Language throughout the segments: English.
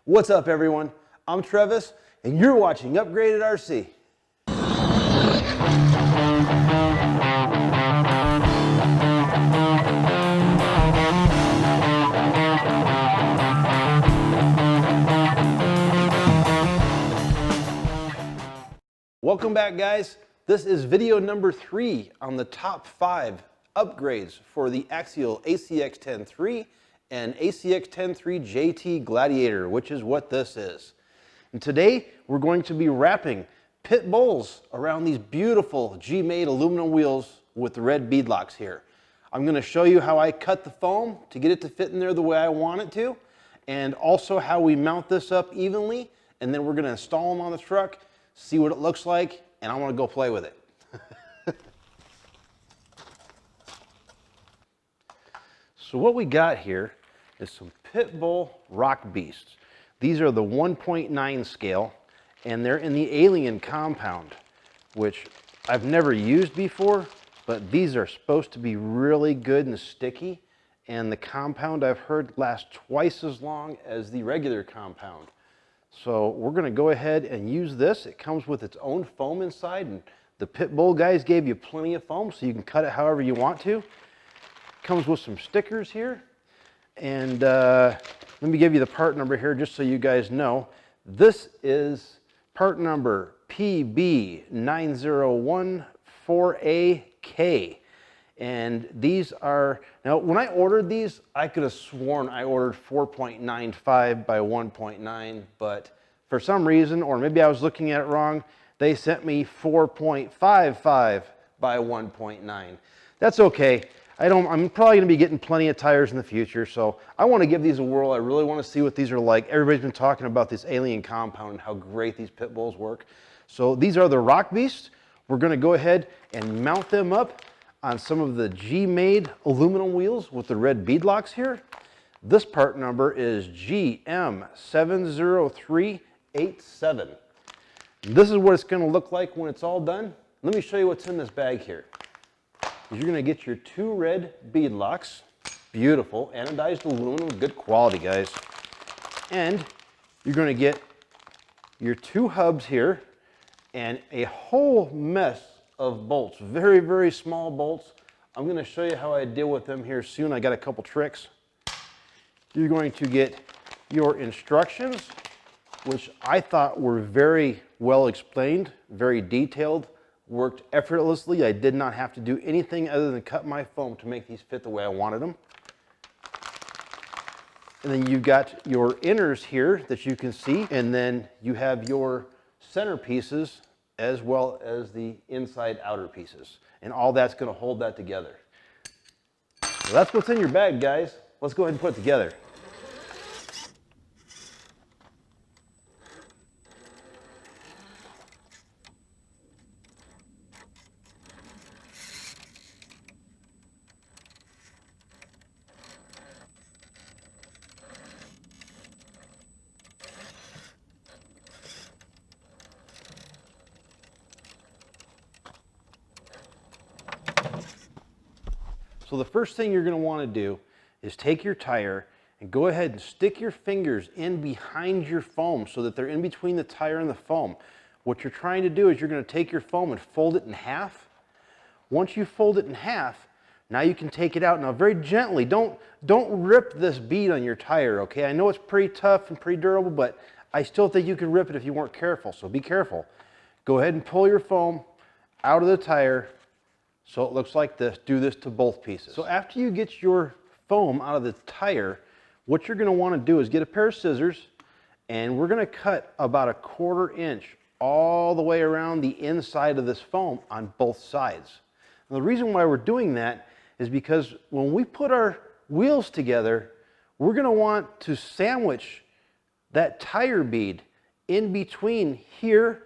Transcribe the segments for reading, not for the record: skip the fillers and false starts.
What's up, everyone? I'm Travis, and you're watching Upgraded RC. Welcome back, guys. This is video number 3 on the top 5 upgrades for the Axial ACX-10-3 and ACX-10-3 JT Gladiator, which is what this is. And today we're going to be wrapping pit bowls around these beautiful GMADE aluminum wheels with the red bead locks here. I'm going to show you how I cut the foam to get it to fit in there the way I want it to, and also how we mount this up evenly, and then we're going to install them on the truck, see what it looks like, and I want to go play with it. So what we got here is some pit bull rock beasts. These are the 1.9 scale, and they're in the Alien compound, which I've never used before, but these are supposed to be really good and sticky, and the compound I've heard lasts twice as long as the regular compound. So we're going to go ahead and use this. It comes with its own foam inside, and the pit bull guys gave you plenty of foam, so you can cut it however you want to. Comes with some stickers here, and let me give you the part number here just so you guys know. This is part number PB9014AK, and these are, now when I ordered these, I could have sworn I ordered 4.95 by 1.9, but for some reason, or maybe I was looking at it wrong, they sent me 4.55 by 1.9. That's okay. I'm probably going to be getting plenty of tires in the future, so I want to give these a whirl. I really want to see what these are like. Everybody's been talking about this Alien compound and how great these pit bulls work. So these are the rock beasts. We're going to go ahead and mount them up on some of the GMADE aluminum wheels with the red bead locks here. This part number is GM70387. This is what it's going to look like when it's all done. Let me show you what's in this bag here. You're going to get your 2 red bead locks, beautiful, anodized aluminum, good quality, guys. And you're going to get your 2 hubs here and a whole mess of bolts, very, very small bolts. I'm going to show you how I deal with them here soon. I got a couple tricks. You're going to get your instructions, which I thought were very well explained, very detailed. Worked effortlessly. I did not have to do anything other than cut my foam to make these fit the way I wanted them. And then you've got your inners here that you can see, and then you have your center pieces as well as the inside outer pieces. And all that's going to hold that together. So that's what's in your bag, guys. Let's go ahead and put it together. So the first thing you're going to want to do is take your tire and go ahead and stick your fingers in behind your foam so that they're in between the tire and the foam. What you're trying to do is you're going to take your foam and fold it in half. Once you fold it in half, now you can take it out. Now very gently, don't rip this bead on your tire, okay? I know it's pretty tough and pretty durable, but I still think you could rip it if you weren't careful, so be careful. Go ahead and pull your foam out of the tire so it looks like this. Do this to both pieces. So after you get your foam out of the tire, what you're going to want to do is get a pair of scissors, and we're going to cut about a 1/4 inch all the way around the inside of this foam on both sides. And the reason why we're doing that is because when we put our wheels together, we're going to want to sandwich that tire bead in between here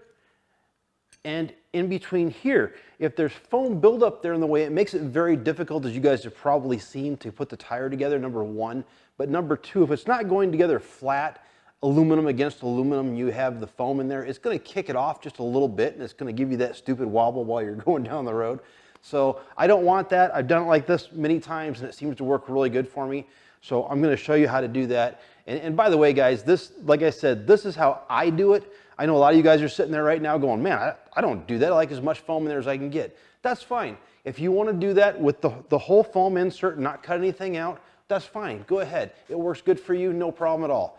and in between here. If there's foam buildup there in the way, it makes it very difficult, as you guys have probably seen, to put the tire together, number 1. But number 2, if it's not going together flat, aluminum against aluminum, you have the foam in there, it's going to kick it off just a little bit, and it's going to give you that stupid wobble while you're going down the road. So I don't want that. I've done it like this many times, and it seems to work really good for me. So I'm going to show you how to do that. And by the way, guys, this, like I said, this is how I do it. I know a lot of you guys are sitting there right now going, man, I don't do that. I like as much foam in there as I can get. That's fine. If you want to do that with the whole foam insert and not cut anything out, that's fine. Go ahead. It works good for you, no problem at all.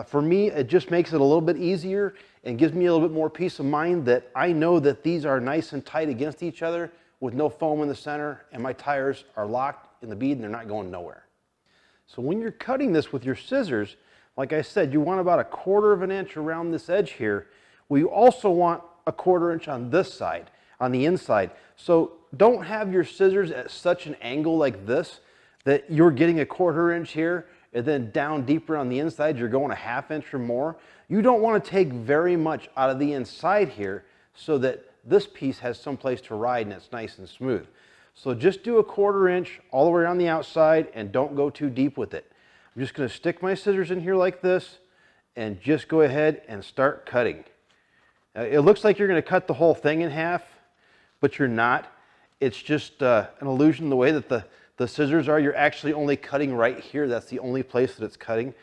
For me, it just makes it a little bit easier and gives me a little bit more peace of mind that I know that these are nice and tight against each other with no foam in the center, and my tires are locked in the bead and they're not going nowhere. So when you're cutting this with your scissors, like I said, you want about 1/4 of an inch around this edge here. We also want 1/4 inch on this side, on the inside. So don't have your scissors at such an angle like this that you're getting 1/4 inch here and then down deeper on the inside, you're going 1/2 inch or more. You don't want to take very much out of the inside here so that this piece has someplace to ride and it's nice and smooth. So just do 1/4 inch all the way around the outside and don't go too deep with it. I'm just going to stick my scissors in here like this and just go ahead and start cutting. It looks like you're going to cut the whole thing in half, but you're not. It's just an illusion the way that the scissors are. You're actually only cutting right here. That's the only place that it's cutting.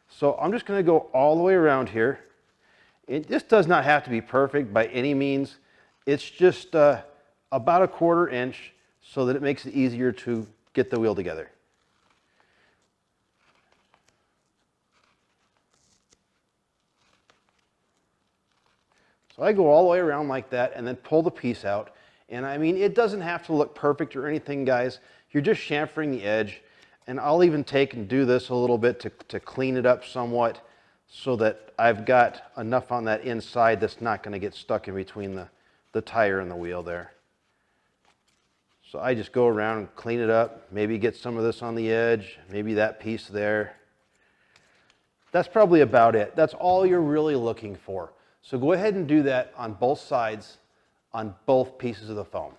So I'm just going to go all the way around here. This does not have to be perfect by any means. It's just about 1/4 inch so that it makes it easier to get the wheel together. So I go all the way around like that and then pull the piece out. And I mean, it doesn't have to look perfect or anything, guys. You're just chamfering the edge. And I'll even take and do this a little bit to clean it up somewhat so that I've got enough on that inside that's not going to get stuck in between the tire and the wheel there. So I just go around and clean it up, maybe get some of this on the edge, maybe that piece there. That's probably about it. That's all you're really looking for. So go ahead and do that on both sides, on both pieces of the foam.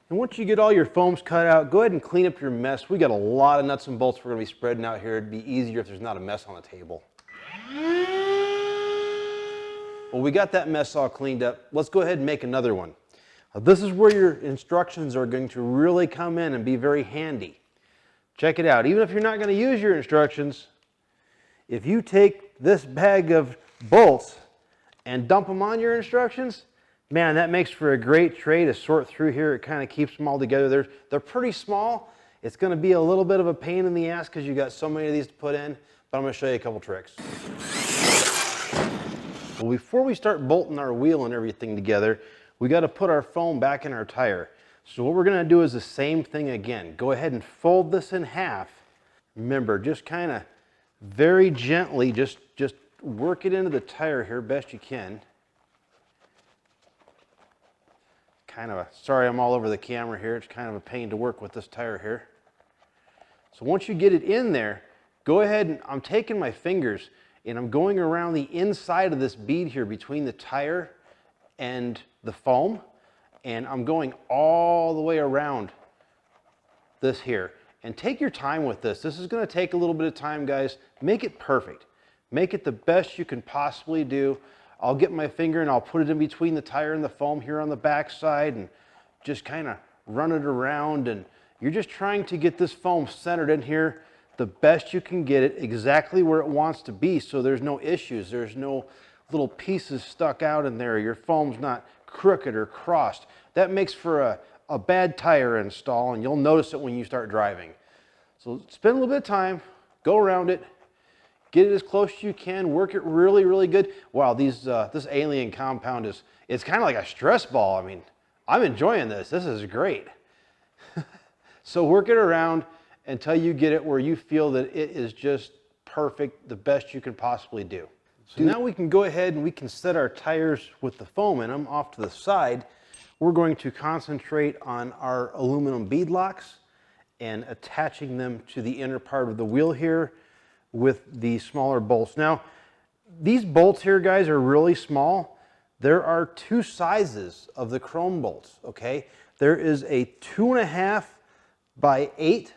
And once you get all your foams cut out, go ahead and clean up your mess. We got a lot of nuts and bolts we're going to be spreading out here. It'd be easier if there's not a mess on the table. Well, we got that mess all cleaned up. Let's go ahead and make another one. This is where your instructions are going to really come in and be very handy. Check it out. Even if you're not going to use your instructions, if you take this bag of bolts and dump them on your instructions, man, that makes for a great tray to sort through here. It kind of keeps them all together. They're pretty small. It's going to be a little bit of a pain in the ass because you got so many of these to put in, but I'm going to show you a couple tricks. Well, before we start bolting our wheel and everything together, we got to put our foam back in our tire. So what we're going to do is the same thing again. Go ahead and fold this in half. Remember, just kind of very gently, just work it into the tire here best you can. Sorry I'm all over the camera here. It's kind of a pain to work with this tire here. So once you get it in there, go ahead and I'm taking my fingers and I'm going around the inside of this bead here between the tire and the foam, and I'm going all the way around this here. And take your time with this. This is going to take a little bit of time, guys. Make it perfect. Make it the best you can possibly do. I'll get my finger and I'll put it in between the tire and the foam here on the back side and just kind of run it around, and you're just trying to get this foam centered in here the best you can get it exactly where it wants to be so there's no issues. There's no little pieces stuck out in there. Your foam's not crooked or crossed. That makes for a bad tire install, and you'll notice it when you start driving. So spend a little bit of time, go around it, get it as close as you can, work it really, really good. Wow, this alien compound it's kind of like a stress ball. I mean, I'm enjoying this. This is great. So work it around until you get it where you feel that it is just perfect, the best you can possibly do. So now we can go ahead and we can set our tires with the foam in them off to the side. We're going to concentrate on our aluminum bead locks and attaching them to the inner part of the wheel here with the smaller bolts. Now, these bolts here, guys, are really small. There are two sizes of the chrome bolts, okay? There is a 2.5 by 8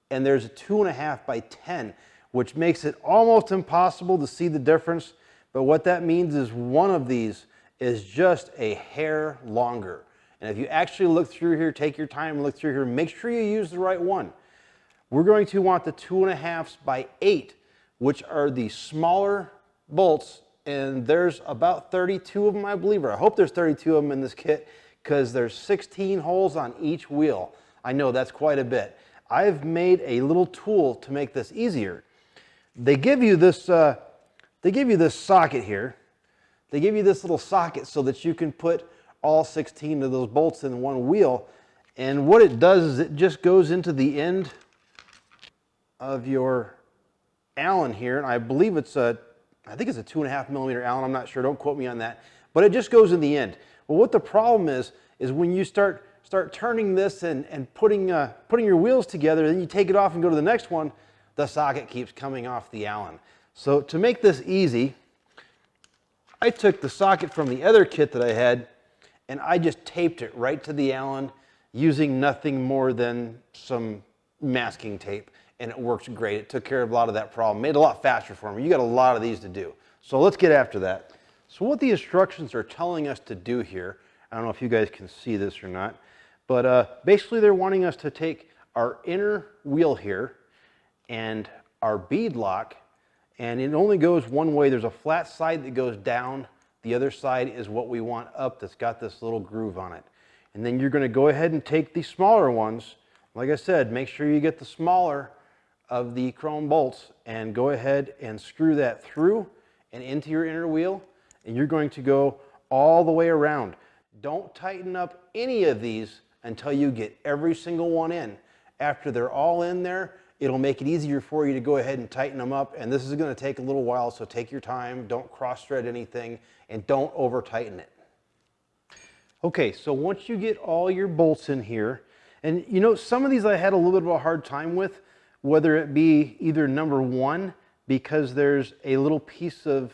and there's a 2.5 by 10, which makes it almost impossible to see the difference. But what that means is one of these is just a hair longer. And if you actually look through here, take your time and look through here, make sure you use the right one. We're going to want the 2.5 by 8 which are the smaller bolts, and there's about 32 of them, I believe, or I hope there's 32 of them in this kit, because there's 16 holes on each wheel. I know that's quite a bit. I've made a little tool to make this easier. They give you this socket here. They give you this little socket so that you can put all 16 of those bolts in one wheel. And what it does is it just goes into the end of your Allen here. And I believe it's I think it's a 2.5 millimeter Allen. I'm not sure. Don't quote me on that. But it just goes in the end. Well, what the problem is when you start turning this and putting your wheels together, then you take it off and go to the next one, the socket keeps coming off the Allen. So to make this easy, I took the socket from the other kit that I had and I just taped it right to the Allen using nothing more than some masking tape, and it works great. It took care of a lot of that problem, made it a lot faster for me. You got a lot of these to do. So let's get after that. So what the instructions are telling us to do here, I don't know if you guys can see this or not, but basically they're wanting us to take our inner wheel here and our bead lock, and it only goes one way. There's a flat side that goes down. The other side is what we want up, that's got this little groove on it. And then you're going to go ahead and take the smaller ones. Like I said, make sure you get the smaller of the chrome bolts and go ahead and screw that through and into your inner wheel, and you're going to go all the way around. Don't tighten up any of these until you get every single one in. After they're all in there, it'll make it easier for you to go ahead and tighten them up, and this is going to take a little while, so take your time, don't cross thread anything, and don't over tighten it. Okay, so once you get all your bolts in here, and you know, some of these I had a little bit of a hard time with, whether it be either number one, because there's a little piece of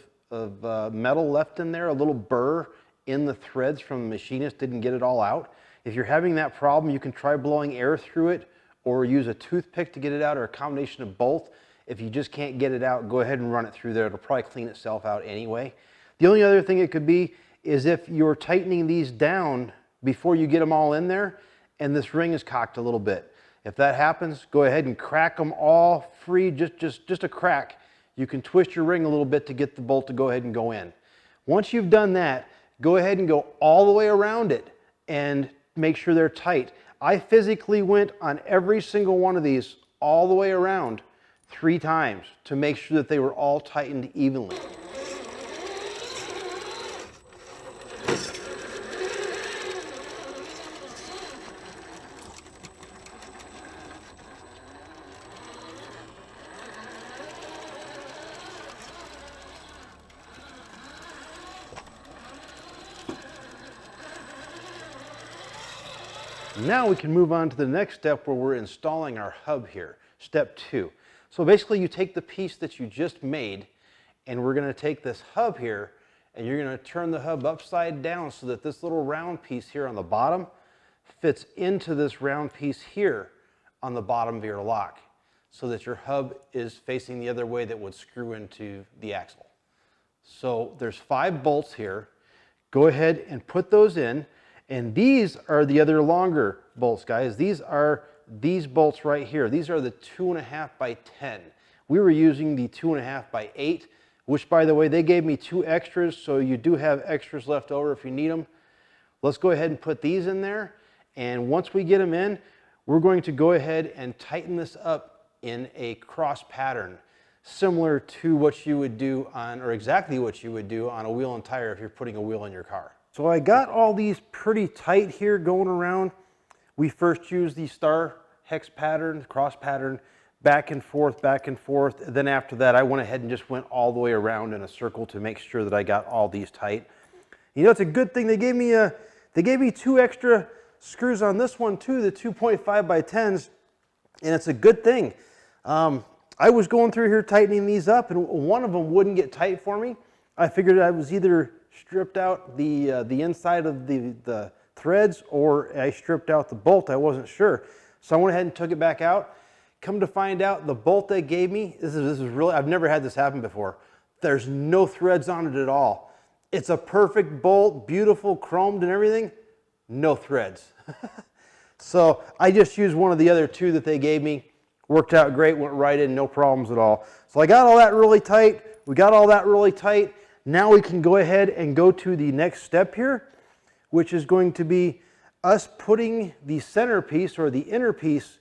metal left in there, a little burr in the threads from the machinist, didn't get it all out. If you're having that problem, you can try blowing air through it or use a toothpick to get it out, or a combination of both. If you just can't get it out, go ahead and run it through there. It'll probably clean itself out anyway. The only other thing it could be is if you're tightening these down before you get them all in there and this ring is cocked a little bit. If that happens, go ahead and crack them all free, just a crack. You can twist your ring a little bit to get the bolt to go ahead and go in. Once you've done that, go ahead and go all the way around it and make sure they're tight. I physically went on every single one of these all the way around 3 times to make sure that they were all tightened evenly. Now we can move on to the next step where we're installing our hub here, step 2. So basically you take the piece that you just made, and we're going to take this hub here and you're going to turn the hub upside down so that this little round piece here on the bottom fits into this round piece here on the bottom of your lock, so that your hub is facing the other way that would screw into the axle. So there's 5 bolts here. Go ahead and put those in. And these are the other longer bolts, guys. These are these bolts right here. These are the 2.5 by 10. We were using the 2.5 by 8, which, by the way, they gave me 2 extras, so you do have extras left over if you need them. Let's go ahead and put these in there. And once we get them in, we're going to go ahead and tighten this up in a cross pattern, similar to what you would do on, or exactly what you would do on a wheel and tire if you're putting a wheel in your car. So I got all these pretty tight here going around. We first used the star hex pattern, cross pattern, back and forth, back and forth. Then after that, I went ahead and just went all the way around in a circle to make sure that I got all these tight. You know, it's a good thing they gave me 2 extra screws on this one too, the 2.5 by 10s, and it's a good thing. I was going through here tightening these up, and one of them wouldn't get tight for me. I figured I was either stripped out the inside of the threads, or I stripped out the bolt. I wasn't sure, so I went ahead and took it back out. Come to find out, the bolt they gave me, this is really, I've never had this happen before. There's no threads on it at all. It's a perfect bolt, beautiful, chromed and everything, no threads. So I just used one of the other 2 that they gave me. Worked out great, went right in, no problems at all. So I got all that really tight. We got all that really tight. Now we can go ahead and go to the next step here, which is going to be us putting the centerpiece or the inner piece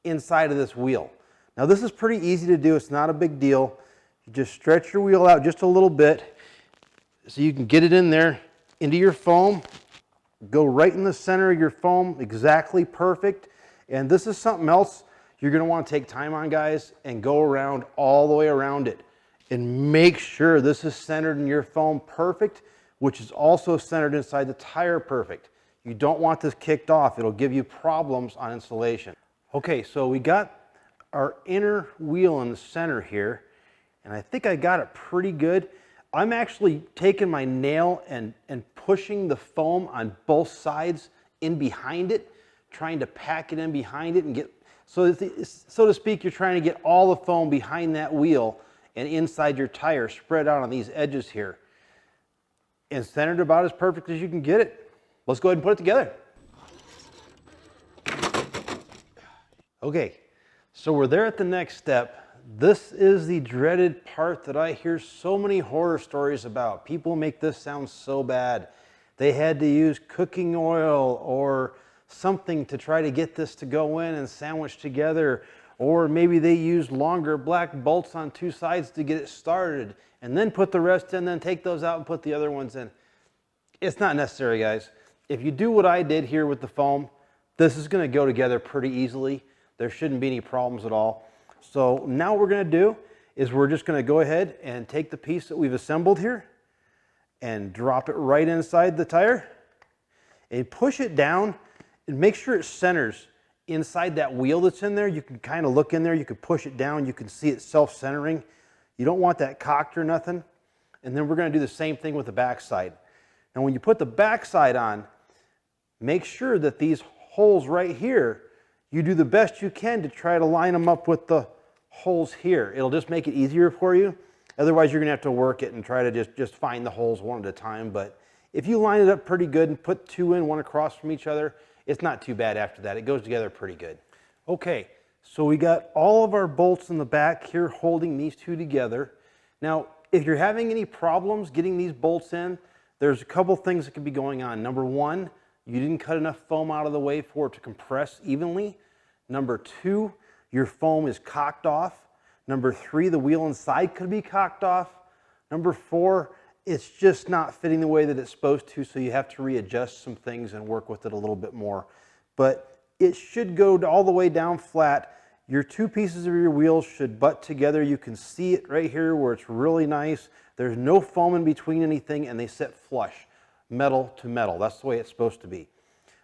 inside of this wheel. Now this is pretty easy to do. It's not a big deal. You just stretch your wheel out just a little bit so you can get it in there into your foam. Go right in the center of your foam, exactly perfect. And this is something else you're going to want to take time on, guys, and go around all the way around it and make sure this is centered in your foam perfect, which is also centered inside the tire perfect. You don't want this kicked off. It'll give you problems on installation. Okay, so we got our inner wheel in the center here, and I think I got it pretty good. I'm actually taking my nail and pushing the foam on both sides in behind it, trying to pack it in behind it and get, so to speak, you're trying to get all the foam behind that wheel and inside your tire spread out on these edges here. And centered about as perfect as you can get it. Let's go ahead and put it together. Okay, so we're there at the next step. This is the dreaded part that I hear so many horror stories about. People make this sound so bad. They had to use cooking oil or something to try to get this to go in and sandwich together, or maybe they used longer black bolts on two sides to get it started and then put the rest in, then take those out and put the other ones in. It's not necessary, guys. If you do what I did here with the foam, this is going to go together pretty easily. There shouldn't be any problems at all. So now what we're going to do is we're just going to go ahead and take the piece that we've assembled here and drop it right inside the tire and push it down and make sure it centers inside that wheel that's in there. You can kind of look in there, you can push it down, you can see it self-centering. You don't want that cocked or nothing. And then we're going to do the same thing with the back side. Now when you put the back side on, make sure that these holes right here, you do the best you can to try to line them up with the holes here. It'll just make it easier for you. Otherwise you're going to have to work it and try to just find the holes one at a time. But if you line it up pretty good and put two in, one across from each other, it's not too bad after that. It goes together pretty good. Okay, so we got all of our bolts in the back here holding these two together. Now, if you're having any problems getting these bolts in, there's a couple things that could be going on. Number one, you didn't cut enough foam out of the way for it to compress evenly. Number two, your foam is cocked off. Number three, the wheel inside could be cocked off. Number four, it's just not fitting the way that it's supposed to, so you have to readjust some things and work with it a little bit more. But it should go all the way down flat. Your two pieces of your wheels should butt together. You can see it right here where it's really nice. There's no foam in between anything, and they sit flush, metal to metal. That's the way it's supposed to be.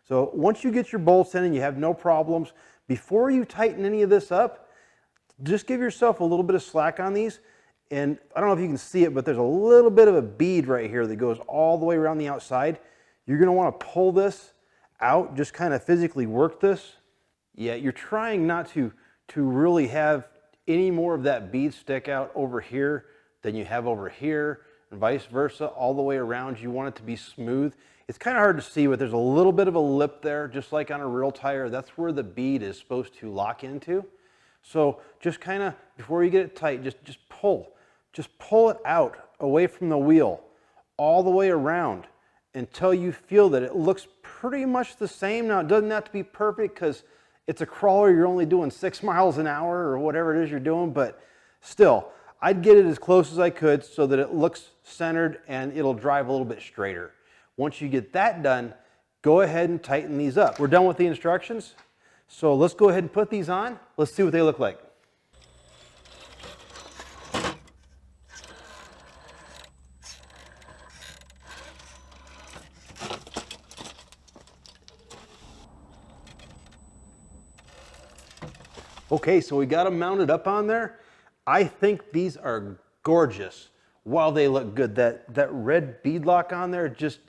So once you get your bolts in and you have no problems, before you tighten any of this up, just give yourself a little bit of slack on these. And I don't know if you can see it, but there's a little bit of a bead right here that goes all the way around the outside. You're going to want to pull this out, just kind of physically work this. Yeah, you're trying not to really have any more of that bead stick out over here than you have over here, and vice versa, all the way around. You want it to be smooth. It's kind of hard to see, but there's a little bit of a lip there, just like on a real tire. That's where the bead is supposed to lock into. So just kind of, before you get it tight, just pull. Just pull it out away from the wheel all the way around until you feel that it looks pretty much the same. Now, it doesn't have to be perfect because it's a crawler. You're only doing 6 miles an hour or whatever it is you're doing, but still, I'd get it as close as I could so that it looks centered and it'll drive a little bit straighter. Once you get that done, go ahead and tighten these up. We're done with the instructions, so let's go ahead and put these on. Let's see what they look like. Okay, so we got them mounted up on there. I think these are gorgeous while they look good. That red bead lock on there,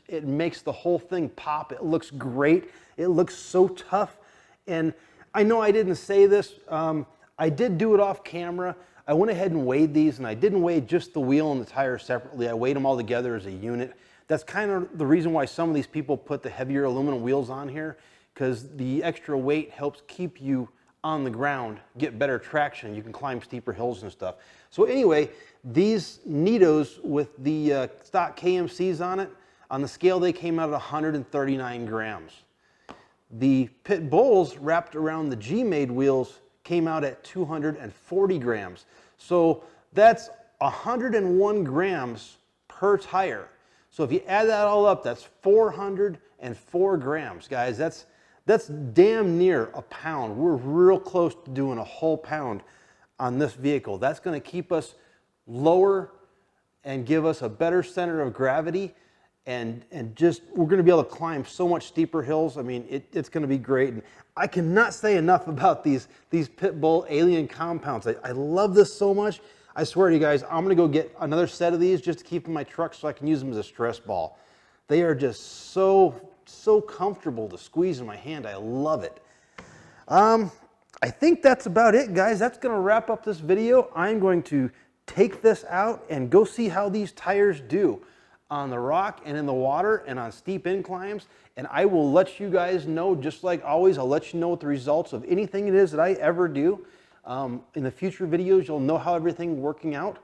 it makes the whole thing pop. It looks great. It looks so tough. And I know I didn't say this. I did do it off camera. I went ahead and weighed these, and I didn't weigh just the wheel and the tire separately. I weighed them all together as a unit. That's kind of the reason why some of these people put the heavier aluminum wheels on here, because the extra weight helps keep you on the ground, get better traction. You can climb steeper hills and stuff. So anyway, these Nitos with the stock KMCs on it, on the scale they came out at 139 grams. The Pit Bulls wrapped around the GMADE wheels came out at 240 grams. So that's 101 grams per tire. So if you add that all up, that's 404 grams, guys. That's damn near a pound. We're real close to doing a whole pound on this vehicle. That's going to keep us lower and give us a better center of gravity, and just we're going to be able to climb so much steeper hills. I mean, it's going to be great. And I cannot say enough about these Pit Bull alien compounds. I love this so much. I swear to you guys, I'm going to go get another set of these just to keep in my truck so I can use them as a stress ball. They are just so comfortable to squeeze in my hand. I love it. I think that's about it, guys. That's going to wrap up this video. I'm going to take this out and go see how these tires do on the rock and in the water and on steep inclines, and I will let you guys know, just like always. I'll let you know what the results of anything it is that I ever do. In the future videos, you'll know how everything's working out.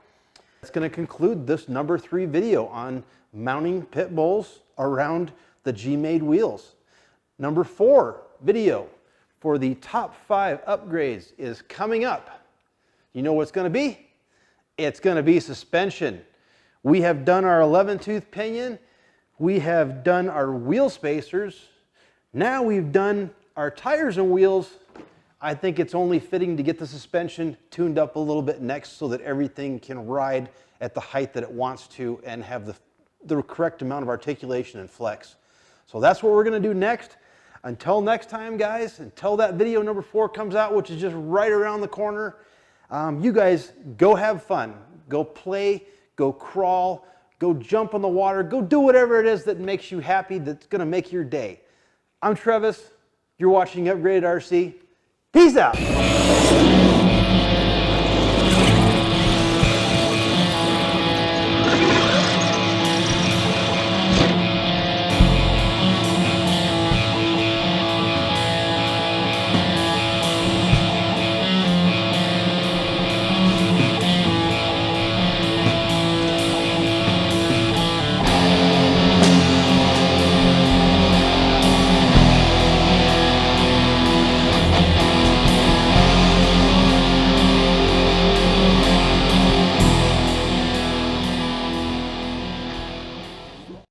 That's going to conclude this number 3 video on mounting Pit Bulls around the GMADE wheels. Number 4 video for the top 5 upgrades is coming up. You know what it's going to be? It's going to be suspension. We have done our 11-tooth pinion. We have done our wheel spacers. Now we've done our tires and wheels. I think it's only fitting to get the suspension tuned up a little bit next so that everything can ride at the height that it wants to and have the correct amount of articulation and flex. So that's what we're going to do next. Until next time, guys, until that video number 4 comes out, which is just right around the corner, you guys go have fun. Go play, go crawl, go jump in the water, go do whatever it is that makes you happy, that's going to make your day. I'm Travis. You're watching Upgraded RC. Peace out.